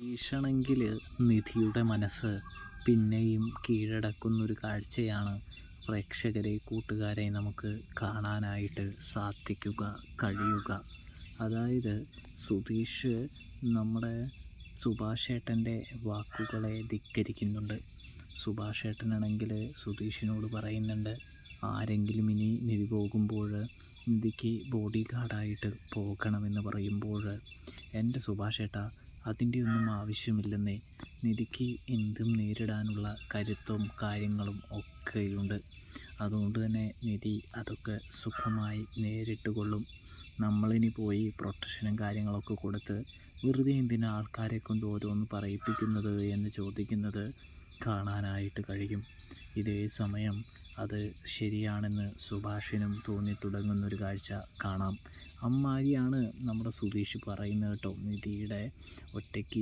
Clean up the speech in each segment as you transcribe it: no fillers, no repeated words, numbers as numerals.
ഭീഷണെങ്കിൽ നിധിയുടെ മനസ്സ് പിന്നെയും കീഴടക്കുന്നൊരു കാഴ്ചയാണ് പ്രേക്ഷകരെ, കൂട്ടുകാരെ നമുക്ക് കാണാനായിട്ട് കഴിയുക. അതായത് സുധീഷ് നമ്മുടെ സുഭാഷേട്ടൻ്റെ വാക്കുകളെ ധിക്കരിക്കുന്നുണ്ട്. സുഭാഷേട്ടനാണെങ്കിൽ സുധീഷിനോട് പറയുന്നുണ്ട്, ആരെങ്കിലും ഇനി നിധി പോകുമ്പോൾ നിധിക്ക് ബോഡി ഗാർഡായിട്ട് പോകണമെന്ന് പറയുമ്പോൾ, എൻ്റെ സുഭാഷേട്ടാ, അതിൻ്റെ ഒന്നും ആവശ്യമില്ലെന്നേ. നിധിക്ക് എന്തും നേരിടാനുള്ള കരുത്തും കാര്യങ്ങളും ഒക്കെയുണ്ട്. അതുകൊണ്ട് തന്നെ നിധി അതൊക്കെ സുഖമായി നേരിട്ട് കൊള്ളും. നമ്മളിനി പോയി പ്രൊട്ടക്ഷനും കാര്യങ്ങളൊക്കെ കൊടുത്ത് വെറുതെ എന്തിനാ ആൾക്കാരെ കൊണ്ട് ഓരോന്ന് പറയിപ്പിക്കുന്നത് എന്ന് ചോദിക്കുന്നത് കാണാനായിട്ട് കഴിയും. ഇതേ സമയം അത് ശരിയാണെന്ന് സുഭാഷിനും തോന്നി തുടങ്ങുന്നൊരു കാഴ്ച കാണാം. അമ്മാതിരിയാണ് നമ്മുടെ സുധീഷ് പറയുന്നത് കേട്ടോ. നിധിയുടെ ഒറ്റയ്ക്ക്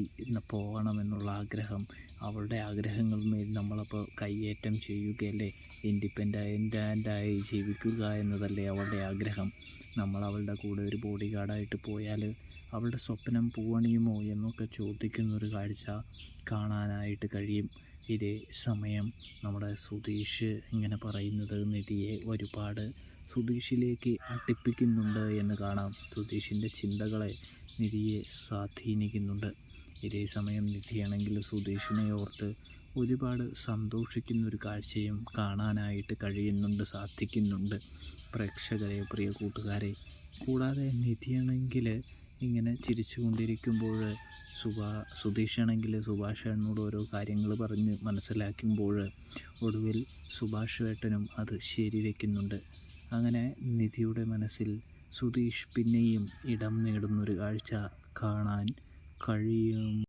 പോകണമെന്നുള്ള ആഗ്രഹം, അവളുടെ ആഗ്രഹങ്ങളിന്മേൽ നമ്മളപ്പോൾ കയ്യേറ്റം ചെയ്യുകയല്ലേ, ഇൻഡിപെൻഡൻ്റായി ജീവിക്കുക എന്നതല്ലേ അവളുടെ ആഗ്രഹം. നമ്മൾ അവളുടെ കൂടെ ഒരു ബോഡി ഗാർഡായിട്ട് പോയാൽ അവളുടെ സ്വപ്നം പൂവണിയുമോ എന്നൊക്കെ ചോദിക്കുന്നൊരു കാഴ്ച കാണാനായിട്ട് കഴിയും. ഇതേ സമയം നമ്മുടെ സുധീഷ് ഇങ്ങനെ പറയുന്നത് നിധിയെ ഒരുപാട് സുധീഷിലേക്ക് അടുപ്പിക്കുന്നുണ്ട് എന്ന് കാണാം. സുധീഷിൻ്റെ ചിന്തകളെ നിധിയെ സ്വാധീനിക്കുന്നുണ്ട്. ഇതേ സമയം നിധിയാണെങ്കിൽ സുധീഷിനെ ഓർത്ത് ഒരുപാട് സന്തോഷിക്കുന്നൊരു കാഴ്ചയും കാണാനായിട്ട് സാധിക്കുന്നുണ്ട് പ്രേക്ഷകരെ, പ്രിയ കൂട്ടുകാരെ. കൂടാതെ നിധിയാണെങ്കിൽ ഇങ്ങനെ ചിരിച്ചു കൊണ്ടിരിക്കുമ്പോൾ സുധീഷാണെങ്കിൽ സുഭാഷേട്ടനോട് ഓരോ കാര്യങ്ങൾ പറഞ്ഞ് മനസ്സിലാക്കുമ്പോൾ ഒടുവിൽ സുഭാഷേട്ടനും അത് ശരിവെക്കുന്നുണ്ട്. അങ്ങനെ നിധിയുടെ മനസ്സിൽ സുധീഷ് പിന്നെയും ഇടം നേടുന്നൊരു കാഴ്ച കാണാൻ കഴിയും.